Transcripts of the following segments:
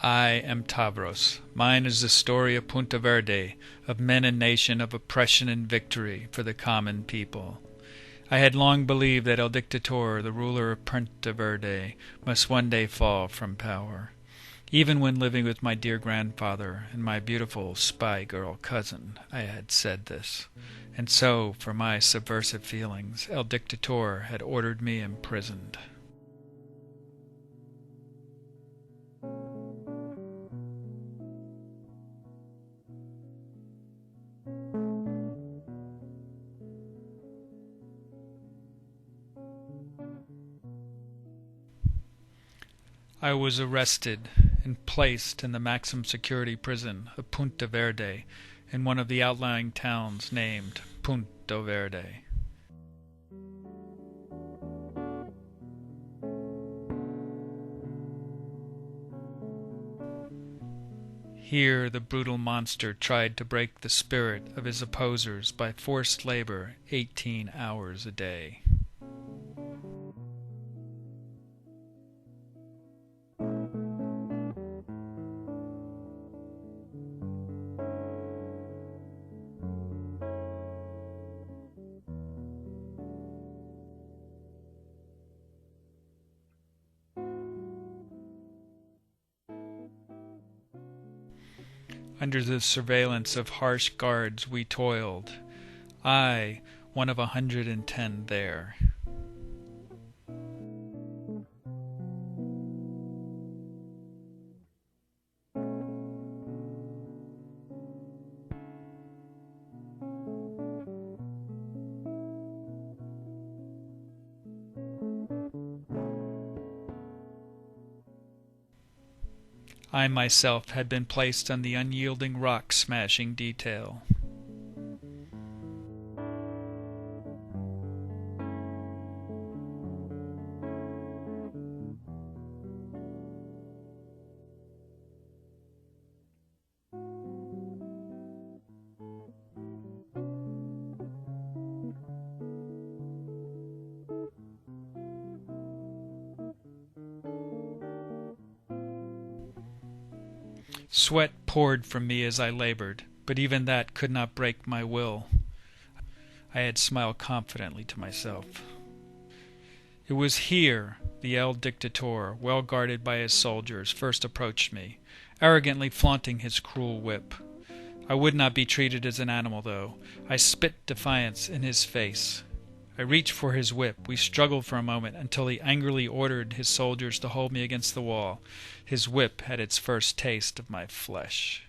I am Tavros. Mine is the story of Punta Verde, of men and nation, of oppression and victory for the common people. I had long believed that El Dictator, the ruler of Punta Verde, must one day fall from power. Even when living with my dear grandfather and my beautiful spy girl cousin, I had said this. And so, for my subversive feelings, El Dictator had ordered me imprisoned. I was arrested and placed in the maximum security prison of Punta Verde in one of the outlying towns named Punta Verde. Here the brutal monster tried to break the spirit of his opposers by forced labor 18 hours a day. Under the surveillance of harsh guards we toiled, I, one of 110 there. I myself had been placed on the unyielding rock-smashing detail. Sweat poured from me as I labored, but even that could not break my will. I had smiled confidently to myself. It was here the El Dictator, well guarded by his soldiers, first approached me, arrogantly flaunting his cruel whip. I would not be treated as an animal, though. I spit defiance in his face. I reached for his whip. We struggled for a moment until he angrily ordered his soldiers to hold me against the wall. His whip had its first taste of my flesh.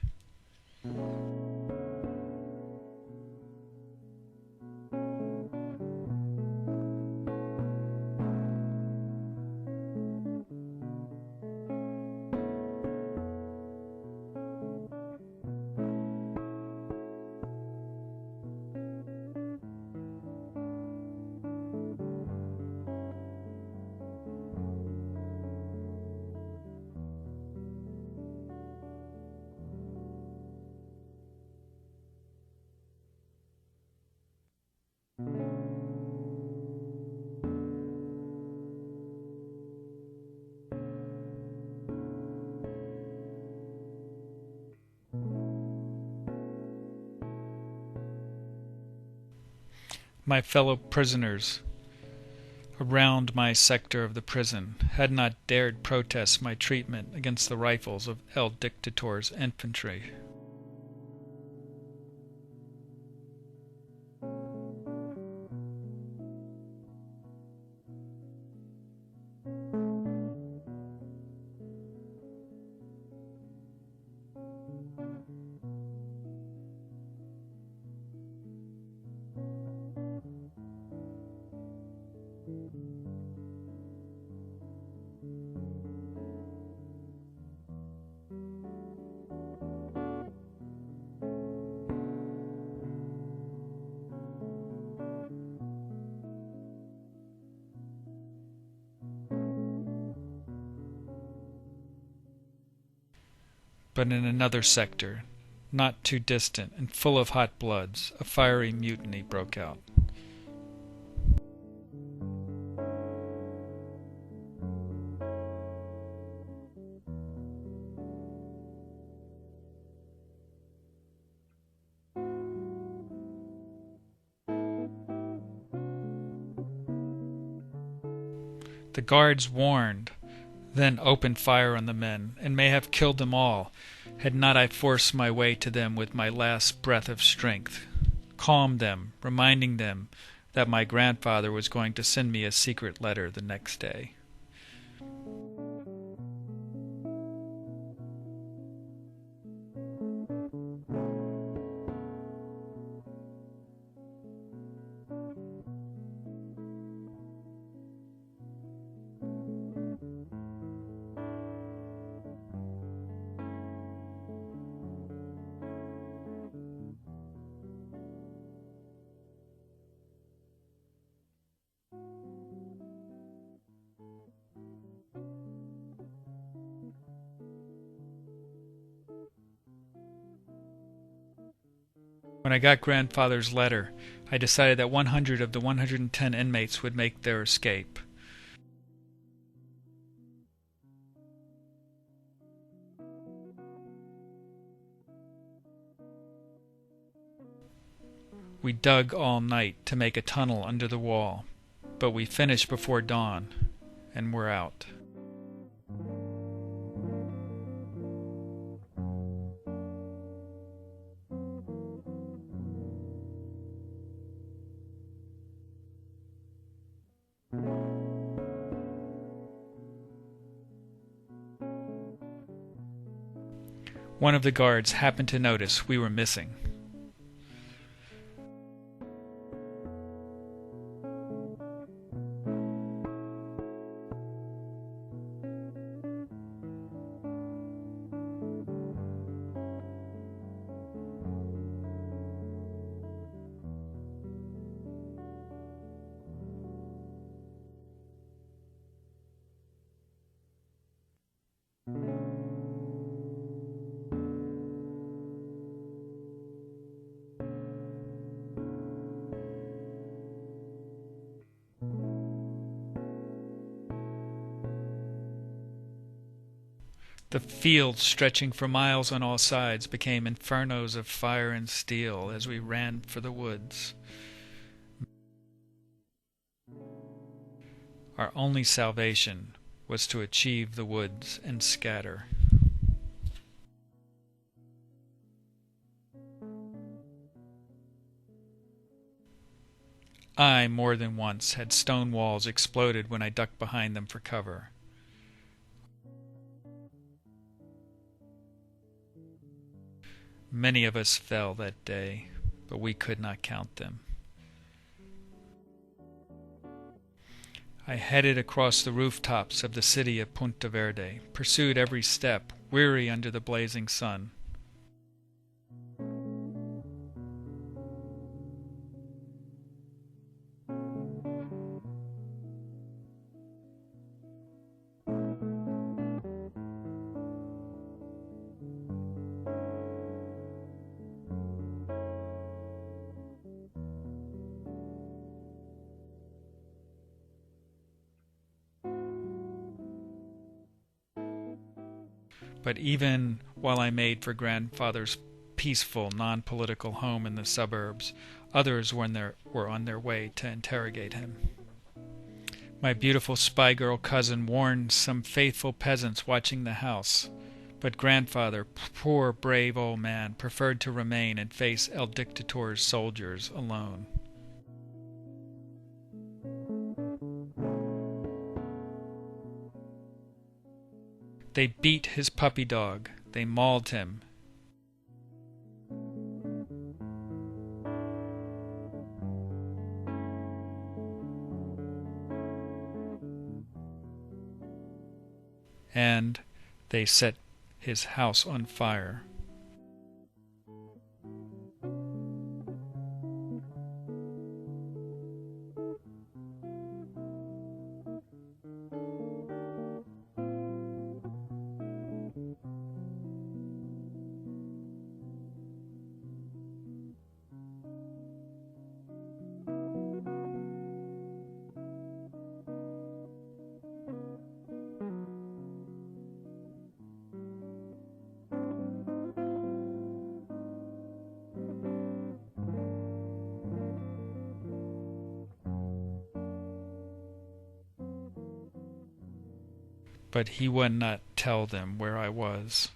My fellow prisoners around my sector of the prison had not dared protest my treatment against the rifles of El Dictator's infantry. But in another sector, not too distant and full of hot bloods, a fiery mutiny broke out. The guards warned, then opened fire on the men, and may have killed them all, had not I forced my way to them with my last breath of strength, calmed them, reminding them that my grandfather was going to send me a secret letter the next day. When I got grandfather's letter, I decided that 100 of the 110 inmates would make their escape. We dug all night to make a tunnel under the wall, but we finished before dawn, and were out. One of the guards happened to notice we were missing. The fields, stretching for miles on all sides, became infernos of fire and steel as we ran for the woods. Our only salvation was to achieve the woods and scatter. I, more than once, had stone walls exploded when I ducked behind them for cover. Many of us fell that day, but we could not count them. I headed across the rooftops of the city of Punta Verde, pursued every step, weary under the blazing sun. But even while I made for grandfather's peaceful, non-political home in the suburbs. Others were on their way to interrogate him. My beautiful spy-girl cousin warned some faithful peasants watching the house, but grandfather, poor brave old man, preferred to remain and face El Dictator's soldiers alone. They beat his puppy dog. They mauled him. And they set his house on fire. But he would not tell them where I was.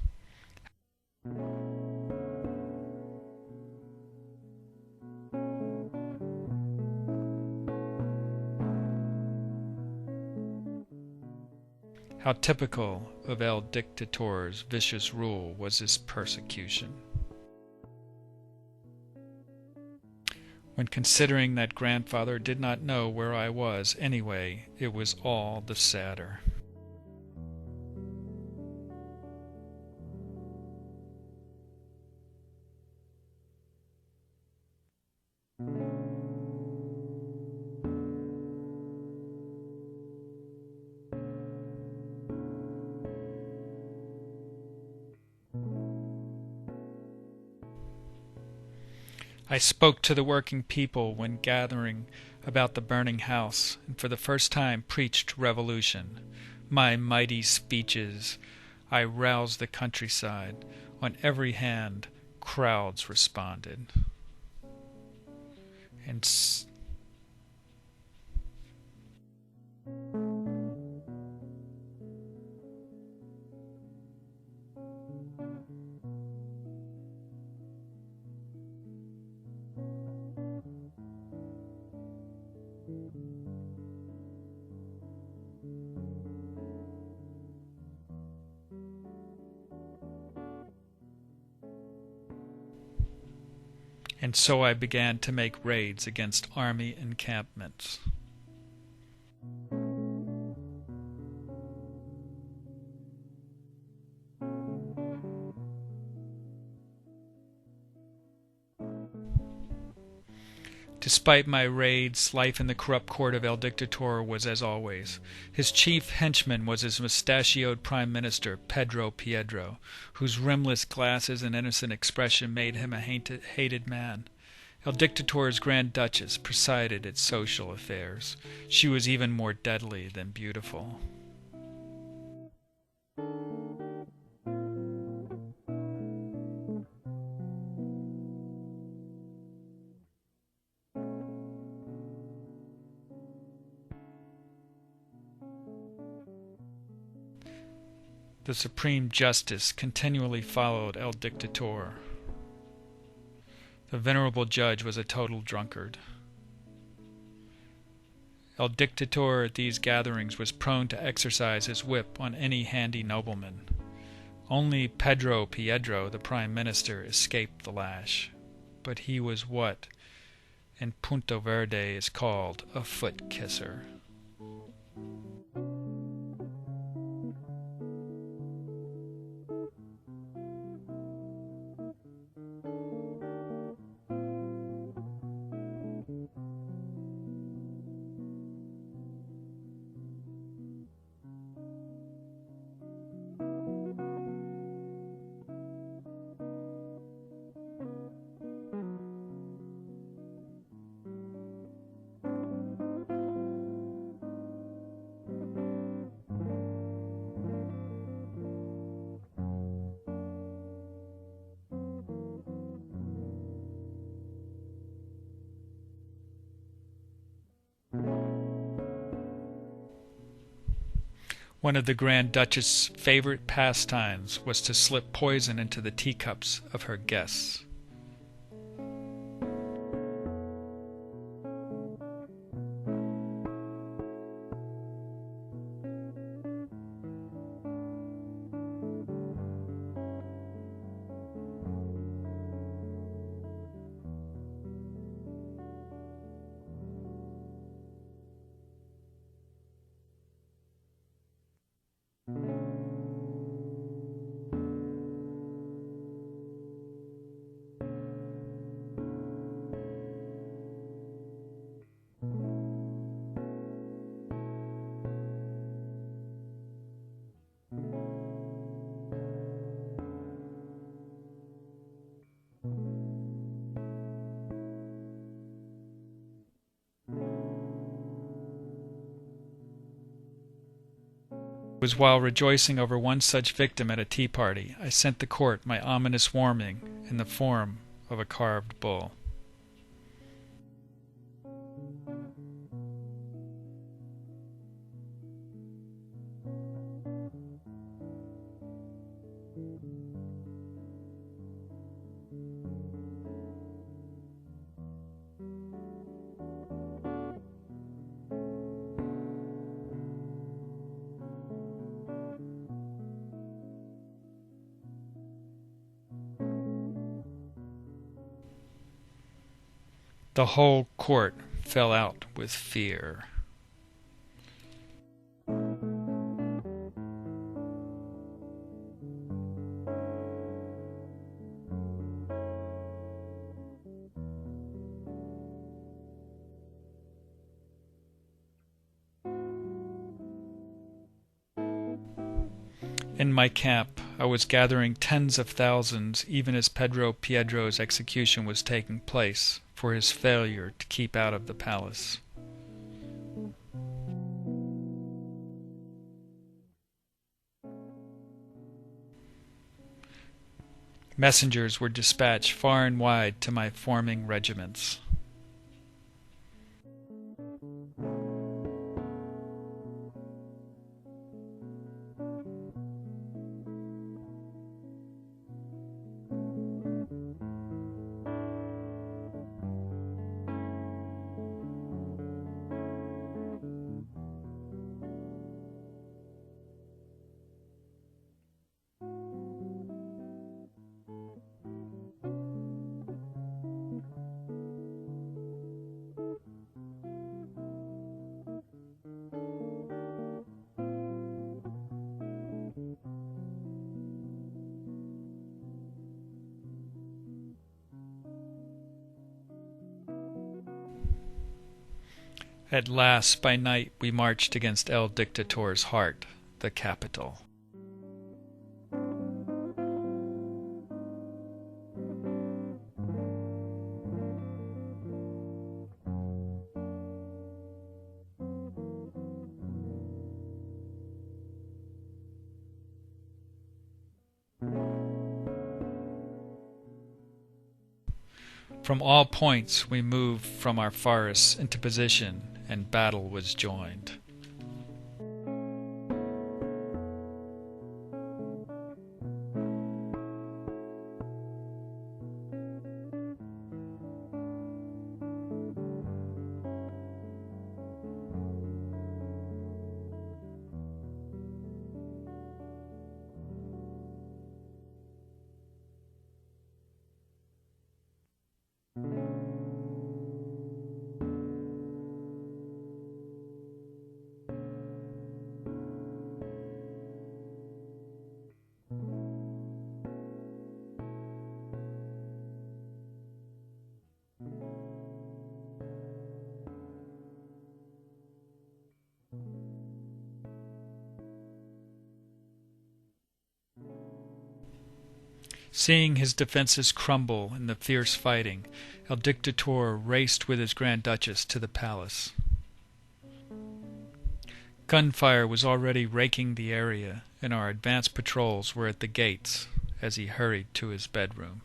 How typical of El Dictator's vicious rule was his persecution. When considering that grandfather did not know where I was anyway, it was all the sadder. I spoke to the working people when gathering about the burning house, and for the first time preached revolution. My mighty speeches, I roused the countryside. On every hand, crowds responded. And so I began to make raids against army encampments. Despite my raids, life in the corrupt court of El Dictator was as always. His chief henchman was his mustachioed prime minister, Pedro, whose rimless glasses and innocent expression made him a hated man. El Dictator's Grand Duchess presided at social affairs. She was even more deadly than beautiful. The Supreme Justice continually followed El Dictator. The venerable judge was a total drunkard. El Dictator at these gatherings was prone to exercise his whip on any handy nobleman. Only Pedro, the prime minister, escaped the lash, but he was what in Punto Verde is called a foot-kisser. One of the Grand Duchess's favorite pastimes was to slip poison into the teacups of her guests. It was while rejoicing over one such victim at a tea party I sent the court my ominous warning in the form of a carved bull. The whole court fell out with fear. In my camp, I was gathering tens of thousands even as Pedro Piedro's execution was taking place for his failure to keep out of the palace. Messengers were dispatched far and wide to my forming regiments. At last, by night, we marched against El Dictator's heart, the capital. From all points we moved from our forests into position, and battle was joined. Seeing his defenses crumble in the fierce fighting, El Dictator raced with his Grand Duchess to the palace. Gunfire was already raking the area, and our advance patrols were at the gates as he hurried to his bedroom.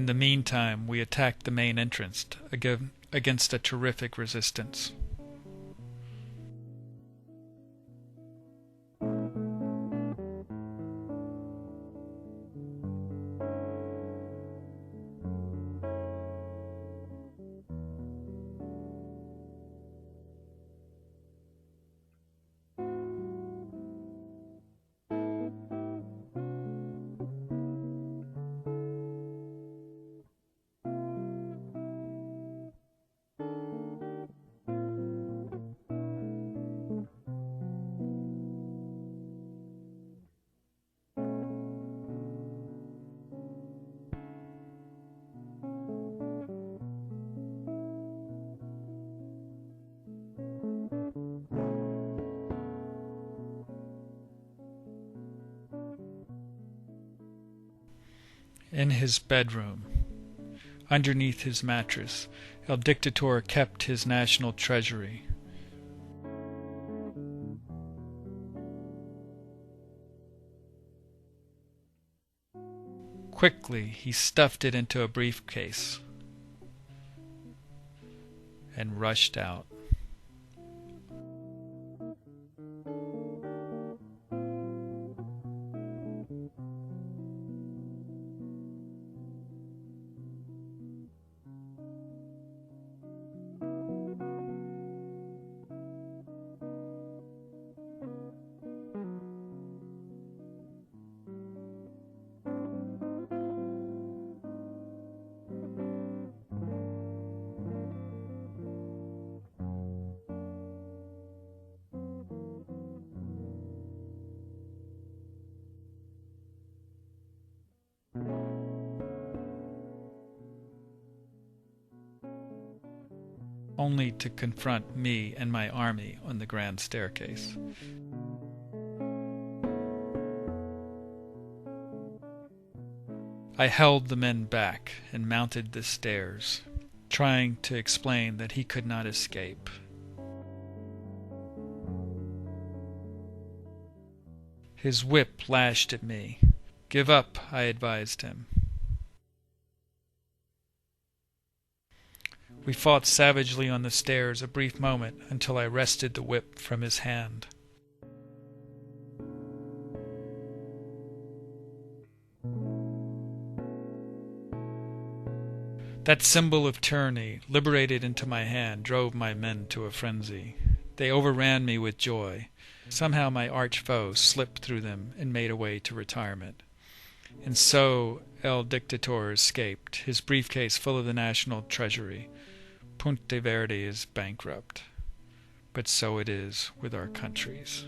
In the meantime, we attacked the main entrance against a terrific resistance. In his bedroom, underneath his mattress, El Dictator kept his national treasury. Quickly, he stuffed it into a briefcase and rushed out. Only to confront me and my army on the grand staircase. I held the men back and mounted the stairs, trying to explain that he could not escape. His whip lashed at me. "Give up," I advised him. We fought savagely on the stairs a brief moment until I wrested the whip from his hand. That symbol of tyranny, liberated into my hand, drove my men to a frenzy. They overran me with joy. Somehow my arch-foe slipped through them and made away to retirement. And so El Dictator escaped, his briefcase full of the national treasury. Punte Verde is bankrupt. But so it is with our countries.